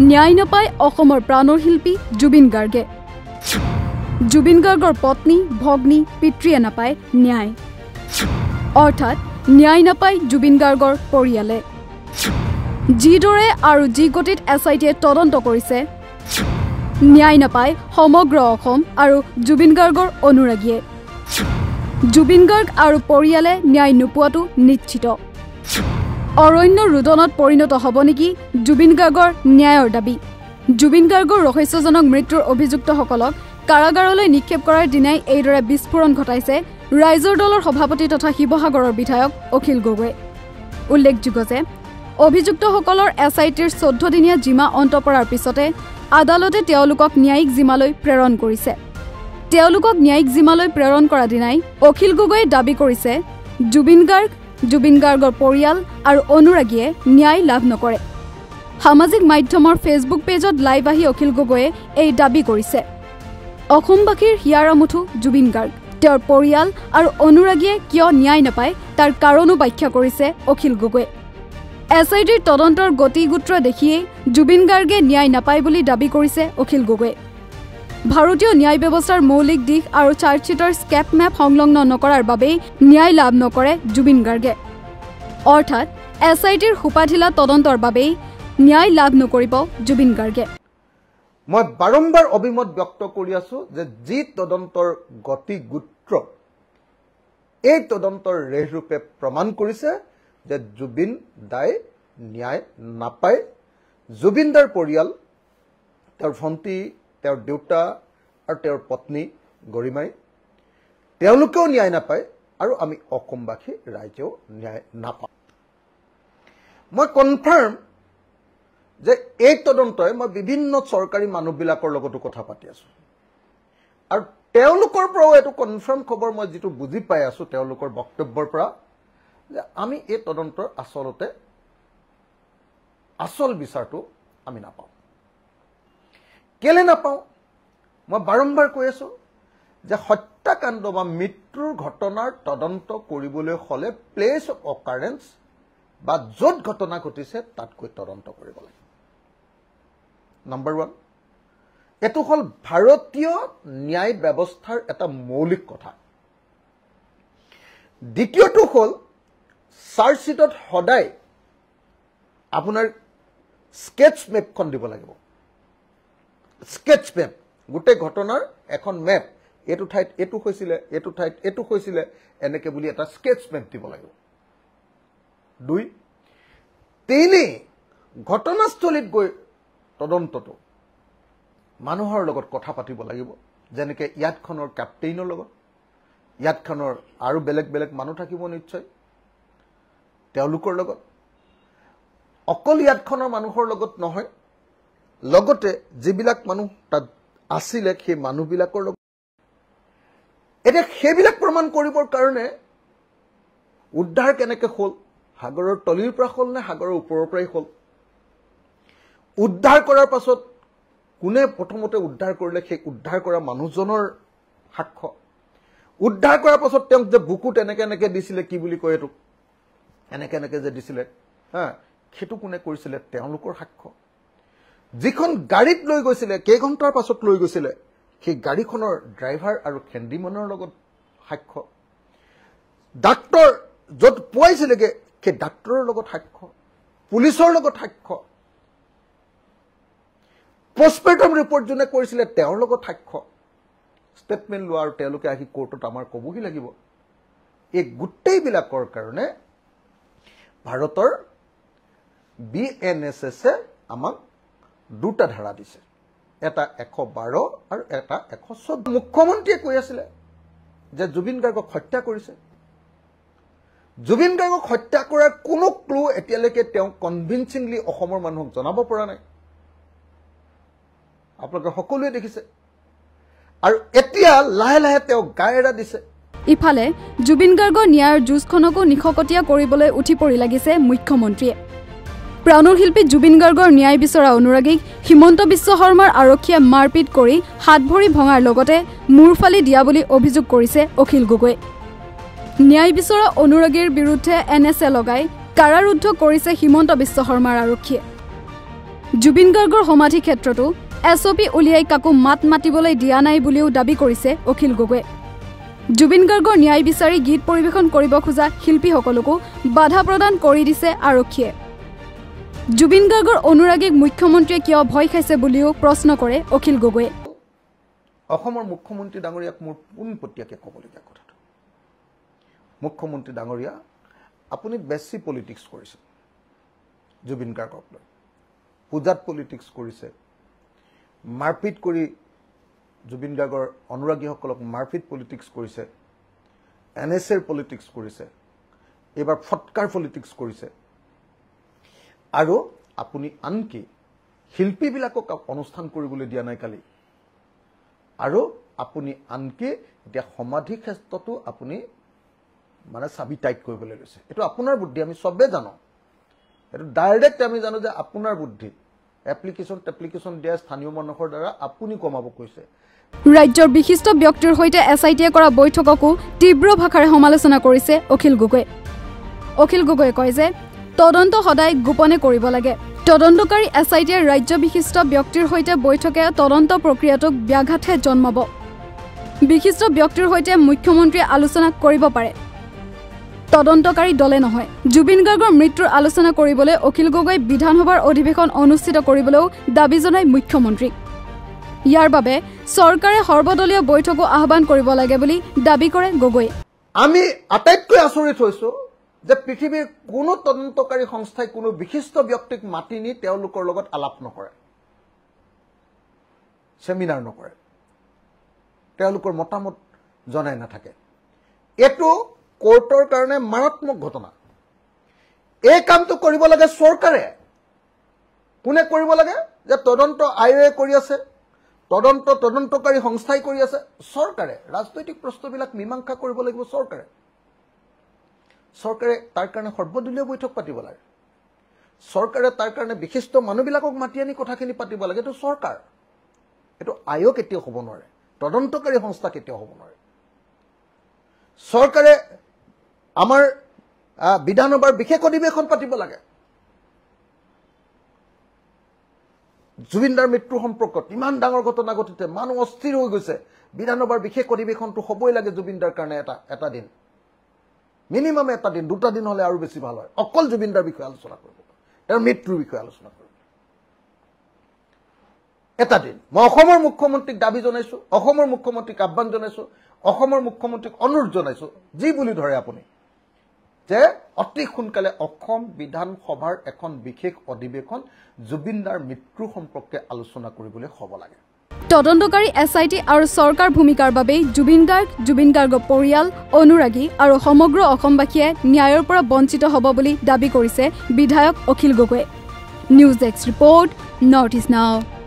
ন্যায় নাপায় অসমৰ প্ৰাণৰ শিল্পী জুবিন গাৰ্গে। জুবিন গাৰ্গৰ পত্নী ভগ্নী পিতৃয়ে নাপায় ন্যায়, অৰ্থাৎ ন্যায় নাপায় জুবিন গাৰ্গৰ পৰিয়ালে। যিদৰে আৰু যি গতিত SITয়ে তদন্ত কৰিছে, ন্যায় নাপায় সমগ্ৰ অসম আৰু জুবিন গাৰ্গৰ অনুৰাগীয়ে। জুবিন গাৰ্গ আৰু পৰিয়ালে ন্যায় নোপোৱাটো নিশ্চিত। অৰণ্য ৰুদনত পৰিণত হ'ব নেকি জুবিন গাৰ্গৰ ন্যায়ৰ দাবী? জুবিন গাৰ্গৰ ৰহস্যজনক মৃত্যুৰ অভিযুক্তসকলক কাৰাগাৰলৈ নিক্ষেপ কৰাৰ দিনাই এইদৰে বিস্ফোৰণ ঘটাইছে ৰাইজৰ দলৰ সভাপতি তথা শিৱসাগৰৰ বিধায়ক অখিল গগৈ। উল্লেখযোগ্য যে অভিযুক্তসকলৰ SITৰ 14 দিনীয়া জিমা অন্ত পৰাৰ পিছতে আদালতে তেওঁলোকক ন্যায়িক জিমালৈ প্ৰেৰণ কৰিছে। তেওঁলোকক ন্যায়িক জিমালৈ প্ৰেৰণ কৰা দিনাই অখিল গগৈয়ে দাবী কৰিছে জুবিন গাৰ্গ, জুবিন গাৰ্গৰ পৰিয়াল আৰু অনুৰাগীয়ে ন্যায় লাভ নকৰে। সামাজিক মাধ্যমৰ ফেচবুক পেজত লাইভ আহি অখিল গগৈয়ে এই দাবী কৰিছে। অসমবাসীৰ হিয়াৰ আমঠু জুবিন গাৰ্গ, তেওঁৰ পৰিয়াল আৰু অনুৰাগীয়ে কিয় ন্যায় নাপায় তাৰ কাৰণো ব্যাখ্যা কৰিছে অখিল গগৈয়ে। SITৰ তদন্তৰ গতিগোত্ৰ দেখিয়েই জুবিন গাৰ্গে ন্যায় নাপায় বুলি দাবী কৰিছে অখিল গগৈয়ে। ভাৰতীয় ন্যায় ব্যৱস্থাৰ মৌলিক দিশ আৰু চাৰ্জশ্বিটৰ স্কেপ মেপ সংলগ্ন নকৰাৰ বাবেই ন্যায় লাভ নকৰে জুবিন গাৰ্গে, অৰ্থাৎ SITৰ সোপাঢিলা তদন্তৰ বাবেই ন্যায় লাভ নকৰিব জুবিন গাৰ্গে। মই বাৰম্বাৰ অভিমত ব্যক্ত কৰি আছো যে যি তদন্তৰ গতিগোত্ৰ এই তদন্তৰ ৰেহৰূপে প্ৰমাণ কৰিছে যে জুবিন দাই ন্যায় নাপায়। জুবিন দাৰ পৰিয়াল, তেওঁৰ ভণ্টি, তেওঁৰ দেউতা আৰু তেওঁৰ পত্নী গৰিমাই, তেওঁলোকেও ন্যায় নাপায় আৰু আমি অসমবাসী ৰাইজেও ন্যায় নাপাওঁ। মই কনফাৰ্ম যে এই তদন্তই মই বিভিন্ন চৰকাৰী মানুহবিলাকৰ লগতো কথা পাতি আছো আৰু তেওঁলোকৰ পৰাও এইটো কনফাৰ্ম খবৰ মই যিটো বুজি পাই আছো তেওঁলোকৰ বক্তব্যৰ পৰা, যে আমি এই তদন্তৰ আচলতে আসল বিচাৰটো আমি নাপাওঁ। কেলে নাপাওঁ? মই বাৰম্বাৰ কৈ আছো যে হত্যাকাণ্ড বা মৃত্যুৰ ঘটনাৰ তদন্ত কৰিবলৈ হলে প্লেচ অফ অকাৰেন্স বা য'ত ঘটনা ঘটিছে তাতকৈ তদন্ত কৰিব লাগে। নম্বৰ 1, এইটো হ'ল ভাৰতীয় ন্যায় ব্যৱস্থাৰ এটা মৌলিক কথা। দ্বিতীয়টো হ'ল চাৰ্জশ্বিটত সদায় আপোনাৰ স্কেচ মেপখন দিব লাগিব। স্কেচ মেপ, গোটেই ঘটনাৰ এখন মেপ, এইটো ঠাইত এইটো হৈছিলে, এইটো ঠাইত এইটো হৈছিলে, এনেকে বুলি এটা স্কেচ মেপ দিব লাগিব। 2, তিনি ঘটনাস্থলীত গৈ তদন্তটো মানুহৰ লগত কথা পাতিব লাগিব, যেনেকে ইয়াতখনৰ কেপ্টেইনৰ লগত, ইয়াতখনৰ আৰু বেলেগ বেলেগ মানুহ থাকিব নিশ্চয়, তেওঁলোকৰ লগত। অকল ইয়াতখনৰ মানুহৰ লগত নহয়, লগতে যিবিলাক মানুহ তাত আছিলে সেই মানুহবিলাকৰ লগত। এতিয়া সেইবিলাক প্ৰমাণ কৰিবৰ কাৰণে উদ্ধাৰ কেনেকে হ'ল, সাগৰৰ তলিৰ পৰা হ'ল নে সাগৰৰ ওপৰৰ পৰাই হ'ল, উদ্ধাৰ কৰাৰ পাছত কোনে প্ৰথমতে উদ্ধাৰ কৰিলে সেই উদ্ধাৰ কৰা মানুহজনৰ সাক্ষ্য, উদ্ধাৰ কৰাৰ পাছত তেওঁক যে বুকুত এনেকে এনেকে দিছিলে, কি বুলি কয় এইটো, এনেকে এনেকে যে দিছিলে, সেইটো কোনে কৰিছিলে, তেওঁলোকৰ সাক্ষ্য। যিখন গাড়ীত লৈ গৈছিলে, কেইঘণ্টাৰ পাছত লৈ গৈছিলে, সেই গাড়ীখনৰ ড্ৰাইভাৰ আৰু খেন্দিমানৰ লগত সাক্ষ্য। ডাক্তৰ য'ত পোৱাইছিলেগে সেই ডাক্তৰৰ লগত সাক্ষ্য, পুলিচৰ লগত সাক্ষ্য, পোষ্টমৰ্টম ৰিপৰ্ট যোনে কৰিছিলে তেওঁৰ লগত সাক্ষ্য, ষ্টেটমেণ্ট লোৱা আৰু তেওঁলোকে আহি কোৰ্টত আমাৰ ক'বহি লাগিব। এই গোটেইবিলাকৰ কাৰণে ভাৰতৰ BNSSে আমাক দুটা ধাৰা দিছে, এটা 112 আৰু এটা 114। মুখ্যমন্ত্ৰীয়ে কৈ আছিলে যে জুবিন গাৰ্গক হত্যা কৰিছে। জুবিন গাৰ্গক হত্যা কৰাৰ কোনো ক্লু এতিয়ালৈকে তেওঁ কনভিনচিংলি অসমৰ মানুহক জনাব পৰা নাই, আপোনালোকে সকলোৱে দেখিছে। আৰু এতিয়া লাহে লাহে তেওঁ গা এৰা দিছে। ইফালে জুবিন গাৰ্গৰ ন্যায়ৰ যুঁজখনকো নিশকতীয়া কৰিবলৈ উঠি পৰি লাগিছে মুখ্যমন্ত্ৰীয়ে। প্ৰাণৰ শিল্পী জুবিন গাৰ্গৰ ন্যায় বিচৰা অনুৰাগীক হিমন্ত বিশ্ব শৰ্মাৰ আৰক্ষীয়ে মাৰপিট কৰি হাত ভৰি ভঙাৰ লগতে মূৰ ফালি দিয়া বুলি অভিযোগ কৰিছে অখিল গগৈ। ন্যায় বিচৰা অনুৰাগীৰ বিৰুদ্ধে NSA লগাই কাৰাৰুদ্ধ কৰিছে হিমন্ত বিশ্ব শৰ্মাৰ আৰক্ষীয়ে। জুবিন গাৰ্গৰ সমাধি ক্ষেত্ৰতো এছঅপি উলিয়াই কাকো মাত মাতিবলৈ দিয়া নাই বুলিও দাবী কৰিছে অখিল গগৈয়ে জুবিন গাৰ্গৰ ন্যায় বিচাৰি গীত পৰিৱেশন কৰিব খোজা শিল্পীসকলকো বাধা প্ৰদান কৰি দিছে আৰক্ষীয়ে জুবিন গাৰ্গৰ অনুৰাগীক মুখ্যমন্ত্ৰীয়ে কিয় ভয় খাইছে বুলিও প্ৰশ্ন কৰে অখিল গগৈয়ে অসমৰ মুখ্যমন্ত্ৰী ডাঙৰীয়াক মোৰ পোনপটীয়াকৈ ক'বলগীয়া কথাটো মুখ্যমন্ত্ৰী ডাঙৰীয়া আপুনি বেছি পলিটিক্স কৰিছে জুবিন গাৰ্গক লৈ পূজাত পলিটিক্স কৰিছে মাৰপিট কৰি জুবিন গাৰ্গৰ অনুৰাগীসকলক মাৰপিট পলিটিক্স কৰিছে NSAৰ পলিটিক্স কৰিছে এবাৰ ফটকাৰ পলিটিক্স কৰিছে আৰু আপুনি আনকি শিল্পীবিলাকক অনুষ্ঠান কৰিবলৈ দিয়া নাই কালি আৰু আপুনি আনকি এতিয়া সমাধি ক্ষেত্ৰতো আপুনি মানে চাবি টাইট কৰিবলৈ লৈছে এইটো আপোনাৰ বুদ্ধি আমি সবে জানো এইটো ডাইৰেক্ট আমি জানো যে আপোনাৰ বুদ্ধি এপ্লিকেশন দিয়া স্থানীয় মানুহৰ দ্বাৰা আপুনি কমাব কৈছে ৰাজ্যৰ বিশিষ্ট ব্যক্তিৰ সৈতে এছআইটিয়ে কৰা বৈঠককো তীব্ৰ ভাষাৰে সমালোচনা কৰিছে অখিল গগৈয়ে কয় যে তদন্ত সদায় গোপনে কৰিব লাগে তদন্তকাৰী এছআইটিয়ে ৰাজ্য বিশিষ্ট ব্যক্তিৰ সৈতে বৈঠকে তদন্ত প্ৰক্ৰিয়াটোক ব্যাঘাতহে জন্মাব বিশিষ্ট ব্যক্তিৰ সৈতে মুখ্যমন্ত্ৰীয়ে আলোচনা কৰিব পাৰে তদন্তকাৰী দলে নহয় জুবিন গাৰ্গৰ মৃত্যুৰ আলোচনা কৰিবলৈ অখিল গগৈ বিধানসভাৰ অধিৱেশন অনুষ্ঠিত কৰিবলৈও দাবী জনাই মুখ্যমন্ত্ৰীক ইয়াৰ বাবে চৰকাৰে সৰ্বদলীয় বৈঠকো আহ্বান কৰিব লাগে বুলি দাবী কৰে গগৈয়ে আমি আটাইতকৈ আচৰিত হৈছো যে পৃথিৱীৰ কোনো তদন্তকাৰী সংস্থাই কোনো বিশিষ্ট ব্যক্তিক মাতি নি তেওঁলোকৰ লগত আলাপ নকৰে সেমিনাৰ নকৰে তেওঁলোকৰ মতামত জনাই নাথাকে এটো কোৰ্টৰ কাৰণে মাৰাত্মক ঘটনা এই কামটো কৰিব লাগে চৰকাৰে কোনে কৰিব লাগে যে তদন্ত আয়োগে কৰি আছে তদন্তকাৰী সংস্থাই কৰি আছে চৰকাৰে ৰাজনৈতিক প্ৰশ্নবিলাক মীমাংসা কৰিব লাগিব চৰকাৰে তাৰ কাৰণে সৰ্বদলীয় বৈঠক পাতিব লাগে চৰকাৰে তাৰ কাৰণে বিশিষ্ট মানুহবিলাকক মাতি আনি কথাখিনি পাতিব লাগে এইটো চৰকাৰ এইটো আয়োগ কেতিয়াও হ'ব নোৱাৰে তদন্তকাৰী সংস্থা কেতিয়াও হ'ব নোৱাৰে চৰকাৰে আমাৰ বিধানসভাৰ বিশেষ অধিৱেশন পাতিব লাগে জুবিনদাৰ মৃত্যু সম্পৰ্কত ইমান ডাঙৰ ঘটনা ঘটিছে মানুহ অস্থিৰ হৈ গৈছে বিধানসভাৰ বিশেষ অধিৱেশনটো হ'বই লাগে জুবিনদাৰ কাৰণে এটা দিন মিনিমাম এটা দিন দুটা দিন হলে আৰু বেছি ভাল হয় অকল জুবিনদাৰ বিষয়ে আলোচনা কৰিব তেওঁৰ মৃত্যুৰ বিষয়ে আলোচনা কৰিব এটা দিন মই অসমৰ মুখ্যমন্ত্ৰীক দাবী জনাইছো অসমৰ মুখ্যমন্ত্ৰীক আহ্বান জনাইছো অসমৰ মুখ্যমন্ত্ৰীক অনুৰোধ জনাইছো যি বুলি ধৰে আপুনি যে অতি সোনকালে অসম বিধানসভাৰ এখন বিশেষ অধিৱেশন জুবিনদাৰ মৃত্যু সম্পৰ্কে আলোচনা কৰিবলৈ হ'ব লাগে তদন্তকাৰী এছআইটি আৰু চৰকাৰ ভূমিকাৰ বাবে জুবিন গাৰ্গৰ পৰিয়াল অনুৰাগী আৰু সমগ্ৰ অসমবাসীয়ে ন্যায়ৰ পৰা বঞ্চিত হ'ব বুলি দাবী কৰিছে বিধায়ক অখিল গগৈয়ে news desk report north east নাও